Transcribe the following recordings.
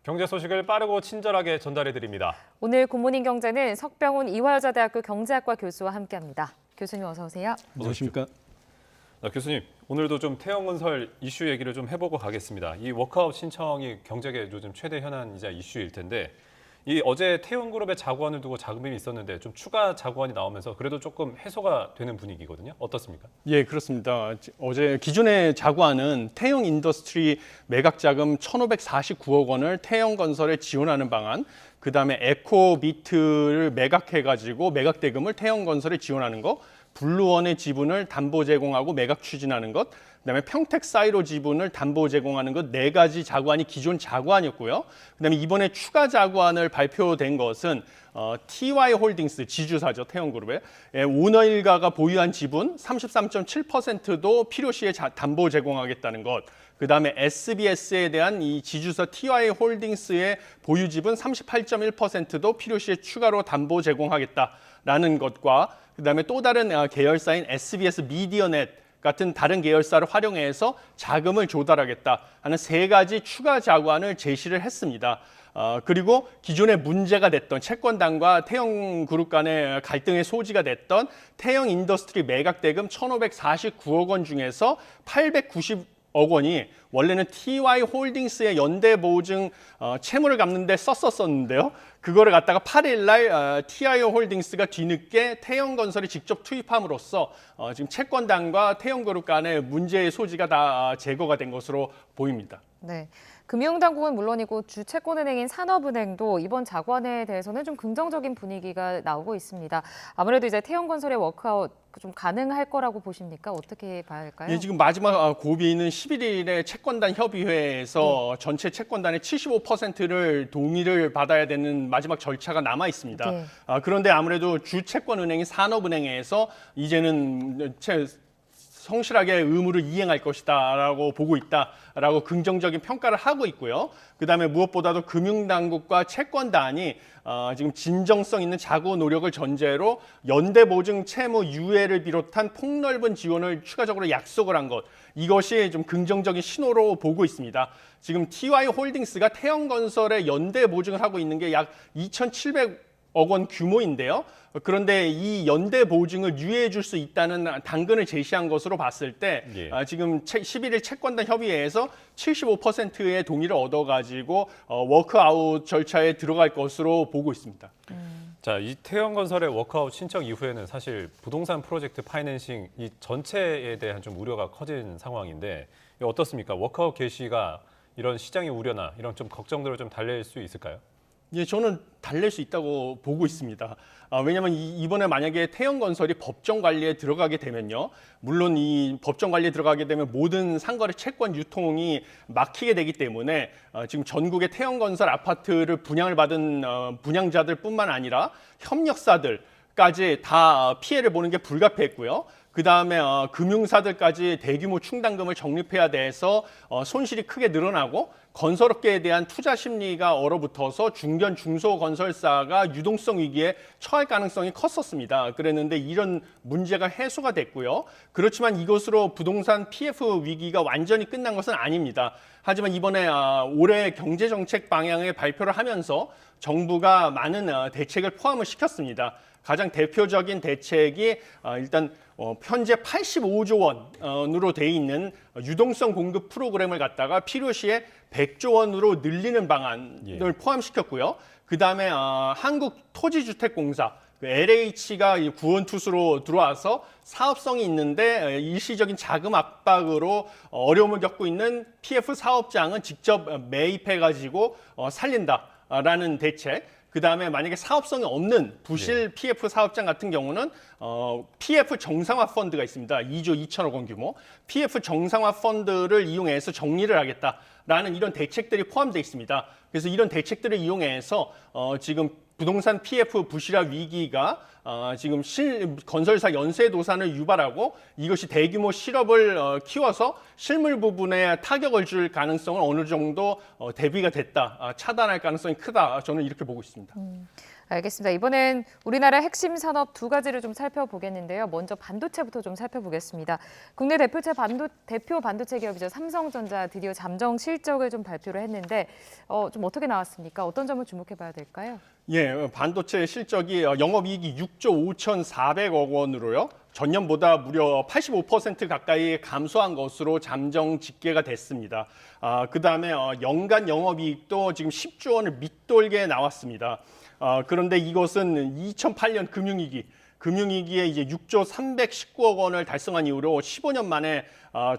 경제 소식을 빠르고 친절하게 전달해 드립니다. 오늘 굿모닝 경제는 석병훈 이화여자대학교 경제학과 교수와 함께합니다. 교수님 어서 오세요. 안녕하십니까? 교수님, 오늘도 좀 태형건설 이슈 얘기를 좀 해보고 가겠습니다. 이 워크아웃 신청이 경제계 요즘 최대 현안이자 이슈일 텐데 이 어제 태형그룹의 자구안을 두고 잡음이 있었는데 좀 추가 자구안이 나오면서 그래도 조금 해소가 되는 분위기거든요. 어떻습니까? 예, 그렇습니다. 어제 기존의 자구안은 태형 인더스트리 매각 자금 1,549억 원을 태형건설에 지원하는 방안, 그다음에 에코비트를 매각해가지고 매각 대금을 태형건설에 지원하는 거, 블루원의 지분을 담보 제공하고 매각 추진하는 것, 그다음에 평택사이로 지분을 담보 제공하는 것 네 가지 자구안이 기존 자구안이었고요. 그다음에 이번에 추가 자구안을 발표된 것은 TY홀딩스 지주사죠, 태형그룹의 오너 일가가 보유한 지분 33.7%도 필요시에 담보 제공하겠다는 것. 그다음에 SBS에 대한 이 지주사 TY홀딩스의 보유 지분 38.1%도 필요시에 추가로 담보 제공하겠다라는 것과 그다음에 또 다른 계열사인 SBS 미디어넷 같은 다른 계열사를 활용해서 자금을 조달하겠다 하는 세 가지 추가 자구안을 제시를 했습니다. 그리고 기존에 문제가 됐던 채권단과 태형그룹 간의 갈등의 소지가 됐던 태형 인더스트리 매각 대금 1,549억 원 중에서 890억 원이 원래는 TY홀딩스의 연대보증 채무를 갚는 데 썼었는데요. 그거를 갖다가 8일 날 TY홀딩스가 뒤늦게 태형건설이 직접 투입함으로써 지금 채권단과 태형그룹 간의 문제의 소지가 다 제거가 된 것으로 보입니다. 네, 금융당국은 물론이고 주채권은행인 산업은행도 이번 자구안에 대해서는 좀 긍정적인 분위기가 나오고 있습니다. 아무래도 이제 태형건설의 워크아웃 좀 가능할 거라고 보십니까? 어떻게 봐야 할까요? 예, 지금 마지막 고비는 11일에 채권단 협의회에서 전체 채권단의 75%를 동의를 받아야 되는 마지막 절차가 남아 있습니다. 네. 그런데 아무래도 주채권은행인 산업은행에서 이제는 성실하게 의무를 이행할 것이다라고 보고 있다라고 긍정적인 평가를 하고 있고요. 그다음에 무엇보다도 금융당국과 채권단이 지금 진정성 있는 자구 노력을 전제로 연대보증 채무 유예를 비롯한 폭넓은 지원을 추가적으로 약속을 한 것, 이것이 좀 긍정적인 신호로 보고 있습니다. 지금 TY홀딩스가 태형건설에 연대보증을 하고 있는 게 약 2,700억 원 규모인데요. 그런데 이 연대 보증을 유예해 줄 수 있다는 당근을 제시한 것으로 봤을 때 지금 11일 채권단 협의회에서 75%의 동의를 얻어가지고 워크아웃 절차에 들어갈 것으로 보고 있습니다. 자, 이 태형건설의 워크아웃 신청 이후에는 사실 부동산 프로젝트 파이낸싱 이 전체에 대한 좀 우려가 커진 상황인데 어떻습니까? 워크아웃 개시가 이런 시장의 우려나 이런 좀 걱정들을 좀 달랠 수 있을까요? 예, 저는 달랠 수 있다고 보고 있습니다. 왜냐하면 이번에 만약에 태형건설이 법정 관리에 들어가게 되면요, 물론 이 법정 관리에 들어가게 되면 모든 상거래 채권 유통이 막히게 되기 때문에 지금 전국의 태형건설 아파트를 분양을 받은 분양자들뿐만 아니라 협력사들까지 다 피해를 보는 게 불가피했고요. 그 다음에 금융사들까지 대규모 충당금을 적립해야 돼서 손실이 크게 늘어나고 건설업계에 대한 투자 심리가 얼어붙어서 중견 중소건설사가 유동성 위기에 처할 가능성이 컸었습니다. 그랬는데 이런 문제가 해소가 됐고요. 그렇지만 이것으로 부동산 PF 위기가 완전히 끝난 것은 아닙니다. 하지만 이번에 올해 경제정책 방향을 발표를 하면서 정부가 많은 대책을 포함을 시켰습니다. 가장 대표적인 대책이 일단 현재 85조 원으로 돼 있는 유동성 공급 프로그램을 갖다가 필요시에 100조 원으로 늘리는 방안을 포함시켰고요. 그다음에 한국토지주택공사 LH가 구원투수로 들어와서 사업성이 있는데 일시적인 자금 압박으로 어려움을 겪고 있는 PF 사업장은 직접 매입해가지고 살린다라는 대책. 그다음에 만약에 사업성이 없는 부실 PF 사업장 같은 경우는 PF 정상화 펀드가 있습니다. 2조 2천억 원 규모. PF 정상화 펀드를 이용해서 정리를 하겠다라는 이런 대책들이 포함되어 있습니다. 그래서 이런 대책들을 이용해서 지금 부동산 PF 부실화 위기가 지금 건설사 연쇄도산을 유발하고 이것이 대규모 실업을 키워서 실물 부분에 타격을 줄 가능성은 어느 정도 대비가 됐다, 차단할 가능성이 크다, 저는 이렇게 보고 있습니다. 알겠습니다. 이번엔 우리나라 핵심 산업 두 가지를 좀 살펴보겠는데요. 먼저 반도체부터 좀 살펴보겠습니다. 국내 대표 반도체 기업이죠. 삼성전자 드디어 잠정 실적을 좀 발표를 했는데 좀 어떻게 나왔습니까? 어떤 점을 주목해 봐야 될까요? 예, 반도체 실적이 영업이익이 6조 5,400억 원으로요. 전년보다 무려 85% 가까이 감소한 것으로 잠정 집계가 됐습니다. 그다음에 연간 영업이익도 지금 10조 원을 밑돌게 나왔습니다. 그런데 이것은 2008년 금융위기에 이제 6조 319억 원을 달성한 이후로 15년 만에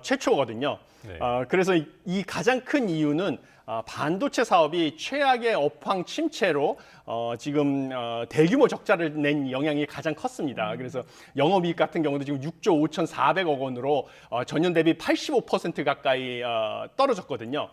최초거든요. 네. 그래서 이 가장 큰 이유는 반도체 사업이 최악의 업황 침체로 지금 대규모 적자를 낸 영향이 가장 컸습니다. 그래서 영업이익 같은 경우도 지금 6조 5,400억 원으로 전년 대비 85% 가까이 떨어졌거든요.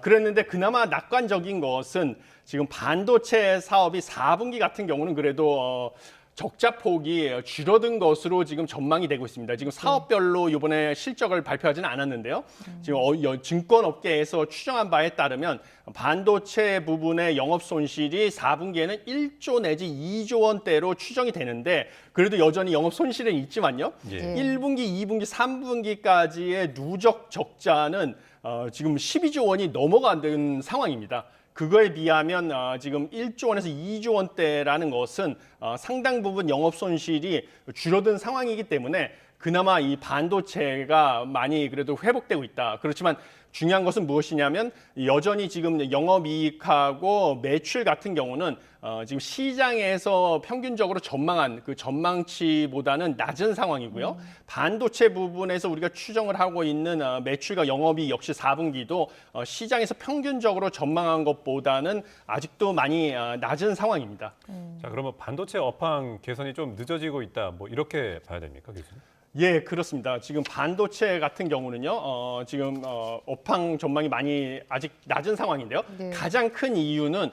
그랬는데 그나마 낙관적인 것은 지금 반도체 사업이 4분기 같은 경우는 그래도 적자 폭이 줄어든 것으로 지금 전망이 되고 있습니다. 지금 사업별로 이번에 실적을 발표하지는 않았는데요. 지금 증권업계에서 추정한 바에 따르면 반도체 부분의 영업 손실이 4분기에는 1조 내지 2조 원대로 추정이 되는데 그래도 여전히 영업 손실은 있지만요. 예. 1분기, 2분기, 3분기까지의 누적 적자는 지금 12조 원이 넘어가는 상황입니다. 그거에 비하면 지금 1조 원에서 2조 원대라는 것은 상당 부분 영업 손실이 줄어든 상황이기 때문에 그나마 이 반도체가 많이 그래도 회복되고 있다. 그렇지만 중요한 것은 무엇이냐면 여전히 지금 영업이익하고 매출 같은 경우는 지금 시장에서 평균적으로 전망한 그 전망치보다는 낮은 상황이고요. 반도체 부분에서 우리가 추정을 하고 있는 매출과 영업이익 역시 4분기도 시장에서 평균적으로 전망한 것보다는 아직도 많이 낮은 상황입니다. 자, 그러면 반도체 업황 개선이 좀 늦어지고 있다. 뭐 이렇게 봐야 됩니까, 교수님? 예, 그렇습니다. 지금 반도체 같은 경우는요, 지금 업황 전망이 많이 아직 낮은 상황인데요. 네. 가장 큰 이유는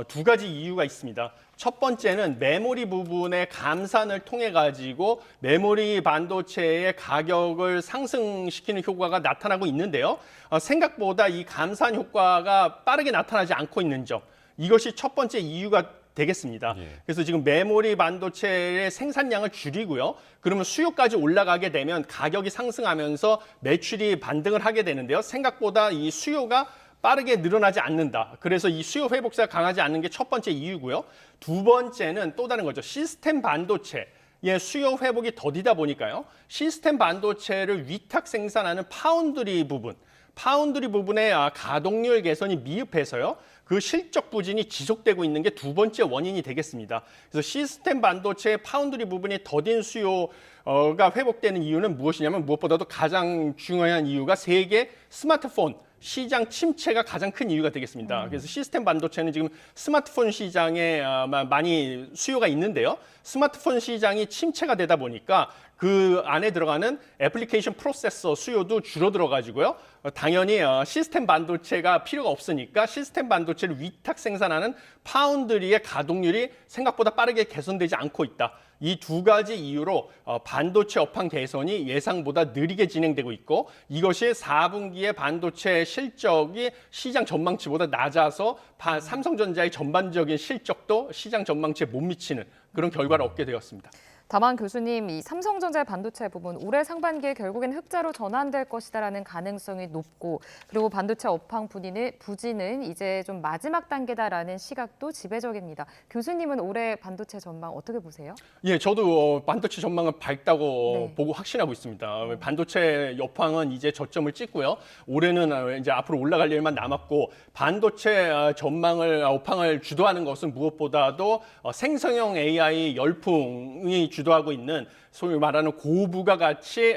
두 가지 이유가 있습니다. 첫 번째는 메모리 부분의 감산을 통해 가지고 메모리 반도체의 가격을 상승시키는 효과가 나타나고 있는데요. 생각보다 이 감산 효과가 빠르게 나타나지 않고 있는 점, 이것이 첫 번째 이유가 되겠습니다. 예. 그래서 지금 메모리 반도체의 생산량을 줄이고요. 그러면 수요까지 올라가게 되면 가격이 상승하면서 매출이 반등을 하게 되는데요. 생각보다 이 수요가 빠르게 늘어나지 않는다. 그래서 이 수요 회복세가 강하지 않는 게 첫 번째 이유고요. 두 번째는 또 다른 거죠. 시스템 반도체. 예, 수요 회복이 더디다 보니까요. 시스템 반도체를 위탁 생산하는 파운드리 부분의 가동률 개선이 미흡해서요. 그 실적 부진이 지속되고 있는 게 두 번째 원인이 되겠습니다. 그래서 시스템 반도체 파운드리 부분이 더딘 수요가 회복되는 이유는 무엇이냐면 무엇보다도 가장 중요한 이유가 세계 스마트폰 시장 침체가 가장 큰 이유가 되겠습니다. 그래서 시스템 반도체는 지금 스마트폰 시장에 많이 수요가 있는데요. 스마트폰 시장이 침체가 되다 보니까 그 안에 들어가는 애플리케이션 프로세서 수요도 줄어들어 가지고요. 당연히 시스템 반도체가 필요가 없으니까 시스템 반도체를 위탁 생산하는 파운드리의 가동률이 생각보다 빠르게 개선되지 않고 있다. 이 두 가지 이유로 반도체 업황 개선이 예상보다 느리게 진행되고 있고 이것이 4분기의 반도체 실적이 시장 전망치보다 낮아서 삼성전자의 전반적인 실적도 시장 전망치에 못 미치는 그런 결과를 얻게 되었습니다. 다만 교수님, 이 삼성전자의 반도체 부분 올해 상반기에 결국엔 흑자로 전환될 것이다라는 가능성이 높고 그리고 반도체 업황 부진은 이제 좀 마지막 단계다라는 시각도 지배적입니다. 교수님은 올해 반도체 전망 어떻게 보세요? 예, 저도 반도체 전망은 밝다고 네. 보고 확신하고 있습니다. 반도체 업황은 이제 저점을 찍고요. 올해는 이제 앞으로 올라갈 일만 남았고 반도체 업황을 주도하는 것은 무엇보다도 생성형 AI 열풍이 주도하고 있는 소위 말하는 고부가 가치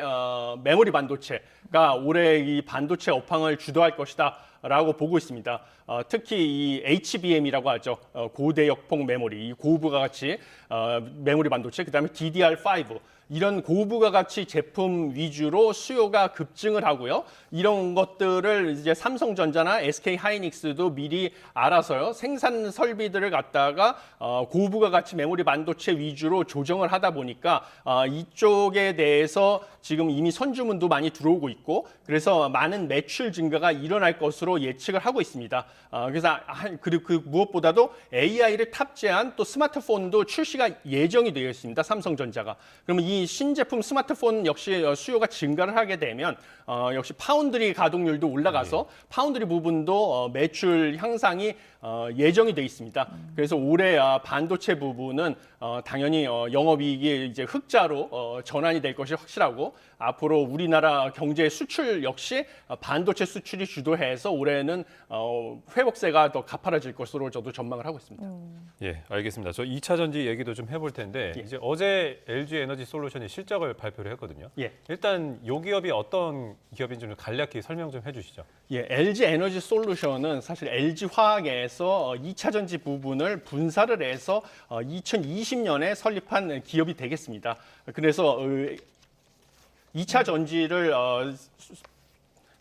메모리 반도체가 올해 이 반도체 업황을 주도할 것이다라고 보고 있습니다. 특히 이 HBM이라고 하죠. 고대역폭 메모리, 이 고부가 가치 메모리 반도체, 그다음에 DDR5 이런 고부가 가치 제품 위주로 수요가 급증을 하고요. 이런 것들을 이제 삼성전자나 SK 하이닉스도 미리 알아서요. 생산 설비들을 갖다가 고부가 가치 메모리 반도체 위주로 조정을 하다 보니까 이쪽에 대해서 지금 이미 선주문도 많이 들어오고 있고 그래서 많은 매출 증가가 일어날 것으로 예측을 하고 있습니다. 그리고 그 무엇보다도 AI를 탑재한 또 스마트폰도 출시가 예정이 되어 있습니다. 삼성전자가. 그러면 이 신제품 스마트폰 역시 수요가 증가를 하게 되면 역시 파운드리 가동률도 올라가서 파운드리 부분도 매출 향상이 예정이 돼 있습니다. 그래서 올해 반도체 부분은 당연히 영업이익이 이제 흑자로 전환이 될 것이 확실하고 앞으로 우리나라 경제 수출 역시 반도체 수출이 주도해서 올해는 회복세가 더 가파라질 것으로 저도 전망을 하고 있습니다. 예, 알겠습니다. 저 2차 전지 얘기도 좀 해볼 텐데 이제 어제 LG 에너지 솔루션이 실적을 발표를 했거든요. 예. 일단 이 기업이 어떤 기업인지 좀 간략히 설명 좀 해주시죠. 예, LG 에너지 솔루션은 사실 LG 화학에서 2차 전지 부분을 분사를 해서 2020년에 설립한 기업이 되겠습니다. 그래서 2차 전지를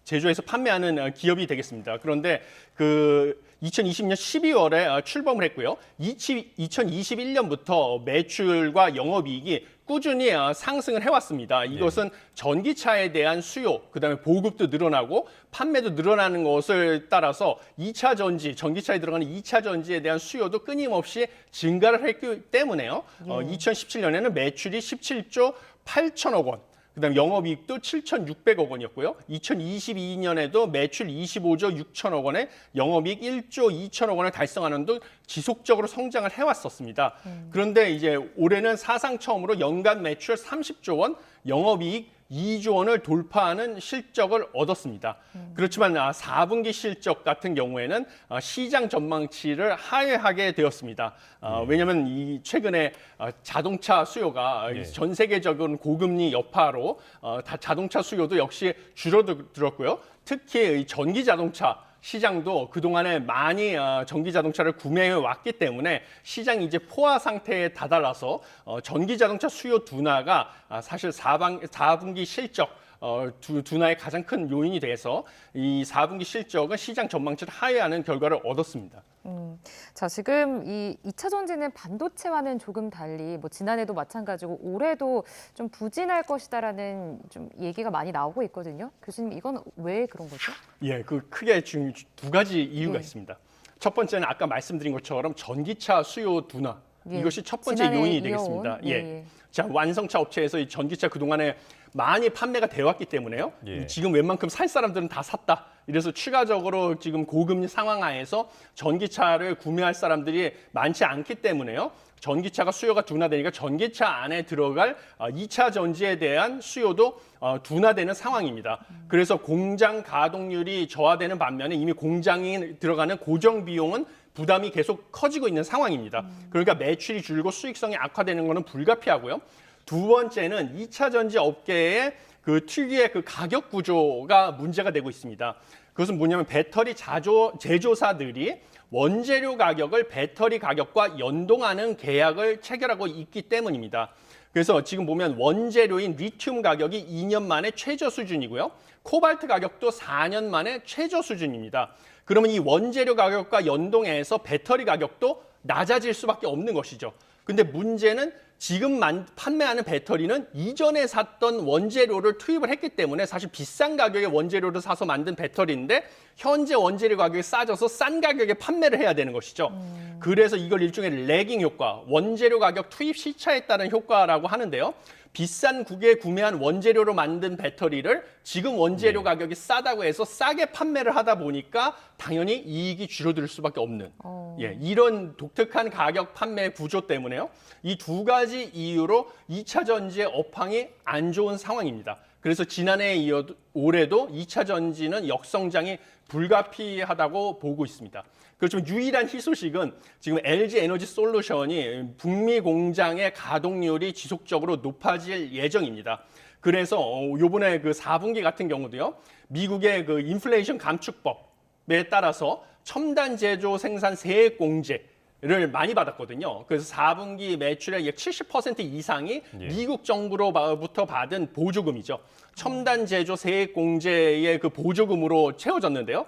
제조해서 판매하는 기업이 되겠습니다. 그런데 그 2020년 12월에 출범을 했고요. 2021년부터 매출과 영업이익이 꾸준히 상승을 해왔습니다. 이것은 전기차에 대한 수요, 그다음에 보급도 늘어나고 판매도 늘어나는 것을 따라서 2차 전지, 전기차에 들어가는 2차 전지에 대한 수요도 끊임없이 증가를 했기 때문에요. 2017년에는 매출이 17조 8천억 원. 그다음 영업이익도 7,600억 원이었고요. 2022년에도 매출 25조 6천억 원에 영업이익 1조 2천억 원을 달성하는 등 지속적으로 성장을 해왔었습니다. 그런데 이제 올해는 사상 처음으로 연간 매출 30조 원, 영업이익 2조 원을 돌파하는 실적을 얻었습니다. 그렇지만 4분기 실적 같은 경우에는 시장 전망치를 하회하게 되었습니다. 왜냐하면 이 최근에 자동차 수요가 전 세계적인 고금리 여파로 자동차 수요도 역시 줄어들었고요. 특히 이 전기 자동차 시장도 그동안에 많이 전기 자동차를 구매해 왔기 때문에 시장이 이제 포화 상태에 다다라서 전기 자동차 수요 둔화가 사실 4분기 실적 둔화의 가장 큰 요인이 돼서 이 4분기 실적은 시장 전망치를 하회하는 결과를 얻었습니다. 자, 지금 이 2차 전지는 반도체와는 조금 달리 뭐 지난해도 마찬가지고 올해도 좀 부진할 것이다라는 좀 얘기가 많이 나오고 있거든요. 교수님, 이건 왜 그런 거죠? 예, 그 크게 지금 두 가지 이유가 있습니다. 첫 번째는 아까 말씀드린 것처럼 전기차 수요 둔화. 이것이 첫 번째 요인이 되겠습니다. 자, 완성차 업체에서 이 전기차 그동안에 많이 판매가 되어 왔기 때문에요. 지금 웬만큼 살 사람들은 다 샀다. 이래서 추가적으로 지금 고금리 상황 하에서 전기차를 구매할 사람들이 많지 않기 때문에요. 전기차가 수요가 둔화되니까 전기차 안에 들어갈 2차 전지에 대한 수요도 둔화되는 상황입니다. 그래서 공장 가동률이 저하되는 반면에 이미 공장이 들어가는 고정 비용은 부담이 계속 커지고 있는 상황입니다. 그러니까 매출이 줄고 수익성이 악화되는 것은 불가피하고요. 두 번째는 2차 전지 업계의 그 특유의 그 가격 구조가 문제가 되고 있습니다. 그것은 뭐냐면 배터리 제조사들이 원재료 가격을 배터리 가격과 연동하는 계약을 체결하고 있기 때문입니다. 그래서 지금 보면 원재료인 리튬 가격이 2년 만에 최저 수준이고요. 코발트 가격도 4년 만에 최저 수준입니다. 그러면 이 원재료 가격과 연동해서 배터리 가격도 낮아질 수밖에 없는 것이죠. 근데 문제는 지금 판매하는 배터리는 이전에 샀던 원재료를 투입을 했기 때문에 사실 비싼 가격의 원재료를 사서 만든 배터리인데 현재 원재료 가격이 싸져서 싼 가격에 판매를 해야 되는 것이죠. 그래서 이걸 일종의 레깅 효과, 원재료 가격 투입 시차에 따른 효과라고 하는데요. 비싼 국에 구매한 원재료로 만든 배터리를 지금 원재료 가격이 싸다고 해서 싸게 판매를 하다 보니까 당연히 이익이 줄어들 수밖에 없는 이런 독특한 가격 판매 구조 때문에요. 이 두 가지 이유로 2차 전지의 업황이 안 좋은 상황입니다. 그래서 지난해에 이어 올해도 2차 전지는 역성장이 불가피하다고 보고 있습니다. 그렇지만 유일한 희소식은 지금 LG 에너지 솔루션이 북미 공장의 가동률이 지속적으로 높아질 예정입니다. 그래서 요번에 그 4분기 같은 경우도요. 미국의 그 인플레이션 감축법에 따라서 첨단 제조 생산 세액 공제를 많이 받았거든요. 그래서 4분기 매출의 약 70% 이상이 미국 정부로부터 받은 보조금이죠. 첨단 제조 세액 공제의 그 보조금으로 채워졌는데요.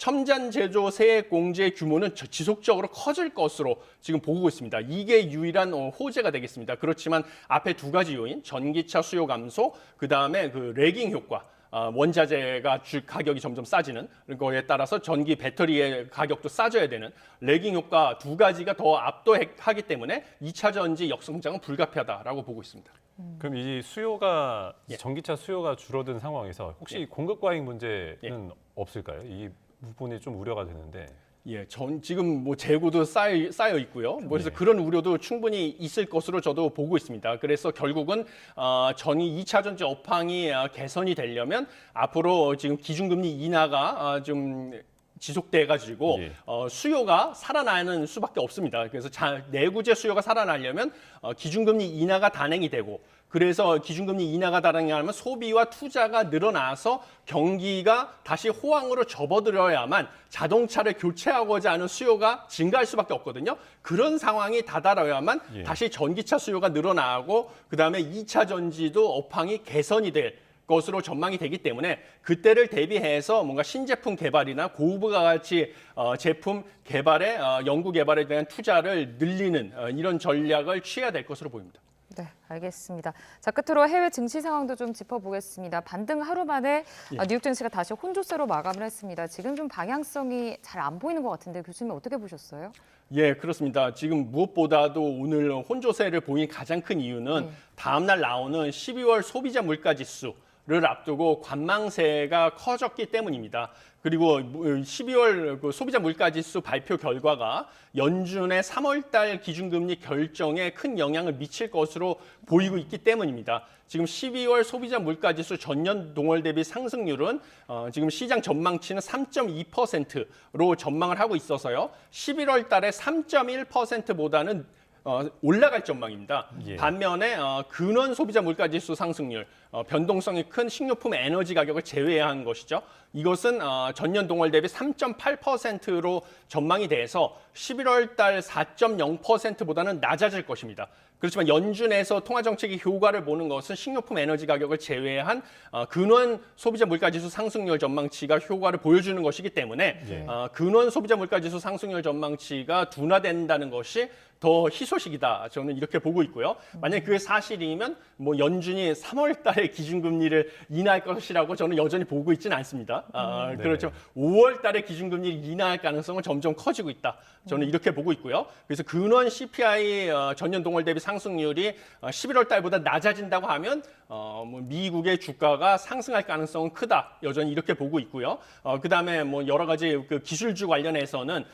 첨단 제조 세액 공제 규모는 지속적으로 커질 것으로 지금 보고 있습니다. 이게 유일한 호재가 되겠습니다. 그렇지만 앞에 두 가지 요인, 전기차 수요 감소, 그다음에 그 레깅 효과. 원자재가 가격이 점점 싸지는 거에 따라서 전기 배터리의 가격도 싸져야 되는 레깅 효과 두 가지가 더 압도하기 때문에 2차 전지 역성장은 불가피하다라고 보고 있습니다. 그럼 이 수요가 예. 전기차 수요가 줄어든 상황에서 혹시 예. 공급 과잉 문제는 없을까요? 이 부분이 좀 우려가 되는데. 예, 지금 뭐 재고도 쌓여 있고요. 그래서 네. 그런 우려도 충분히 있을 것으로 저도 보고 있습니다. 그래서 결국은 전이 2차 전지 업황이 개선이 되려면 앞으로 지금 기준금리 인하가 좀 지속돼 가지고 예. 수요가 살아나는 수밖에 없습니다. 그래서 내구재 수요가 살아나려면 기준금리 인하가 단행이 되고 그래서 기준금리 인하가 단행하면 소비와 투자가 늘어나서 경기가 다시 호황으로 접어들어야만 자동차를 교체하고자 하는 수요가 증가할 수밖에 없거든요. 그런 상황이 다다라야만 예. 다시 전기차 수요가 늘어나고 그다음에 2차 전지도 업황이 개선이 될 것으로 전망이 되기 때문에 그때를 대비해서 뭔가 신제품 개발이나 고부가 가치 제품 개발에 연구 개발에 대한 투자를 늘리는 이런 전략을 취해야 될 것으로 보입니다. 네, 알겠습니다. 자, 끝으로 해외 증시 상황도 좀 짚어보겠습니다. 반등 하루 만에 뉴욕 증시가 다시 혼조세로 마감을 했습니다. 지금 좀 방향성이 잘 안 보이는 것 같은데 교수님 어떻게 보셨어요? 예, 그렇습니다. 지금 무엇보다도 오늘 혼조세를 보인 가장 큰 이유는 다음 날 나오는 12월 소비자 물가 지수를 앞두고 관망세가 커졌기 때문입니다. 그리고 12월 그 소비자 물가지수 발표 결과가 연준의 3월 달 기준금리 결정에 큰 영향을 미칠 것으로 보이고 있기 때문입니다. 지금 12월 소비자 물가지수 전년 동월 대비 상승률은 지금 시장 전망치는 3.2%로 전망을 하고 있어서요. 11월 달에 3.1%보다는 올라갈 전망입니다. 예. 반면에 근원 소비자 물가지수 상승률, 변동성이 큰 식료품 에너지 가격을 제외한 것이죠. 이것은 전년 동월 대비 3.8%로 전망이 돼서 11월 달 4.0%보다는 낮아질 것입니다. 그렇지만 연준에서 통화정책의 효과를 보는 것은 식료품 에너지 가격을 제외한 근원 소비자 물가지수 상승률 전망치가 효과를 보여주는 것이기 때문에 예. 근원 소비자 물가지수 상승률 전망치가 둔화된다는 것이 더 희소식이다. 저는 이렇게 보고 있고요. 만약에 그게 사실이면 뭐 연준이 3월 달에 기준금리를 인하할 것이라고 저는 여전히 보고 있지는 않습니다. 네. 그렇죠. 5월 달에 기준금리를 인하할 가능성은 점점 커지고 있다. 저는 이렇게 보고 있고요. 그래서 근원 CPI 전년 동월 대비 상승률이 11월 달보다 낮아진다고 하면 뭐 미국의 주가가 상승할 가능성은 크다. 여전히 이렇게 보고 있고요. 그다음에 뭐 여러 가지 그 기술주 관련해서는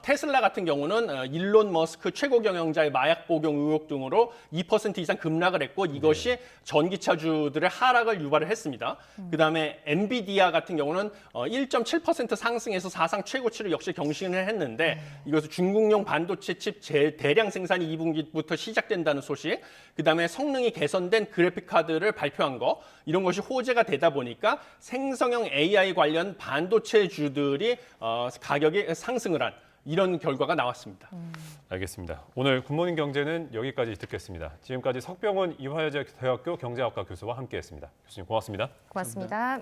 테슬라 같은 경우는 일론 머스크 최고 경영자의 마약 복용 의혹 등으로 2% 이상 급락을 했고 이것이 전기차주들의 하락을 유발을 했습니다. 그다음에 엔비디아 같은 경우는 1.7% 상승해서 사상 최고치를 역시 경신을 했는데 이것은 중국용 반도체 칩 대량 생산이 2분기부터 시작된다는 소식, 그다음에 성능이 개선된 그래픽 카드를 발표한 거, 이런 것이 호재가 되다 보니까 생성형 AI 관련 반도체주들이 가격이 상승을 한 이런 결과가 나왔습니다. 알겠습니다. 오늘 굿모닝 경제는 여기까지 듣겠습니다. 지금까지 석병훈 이화여대 대학교 경제학과 교수와 함께했습니다. 교수님 고맙습니다. 고맙습니다.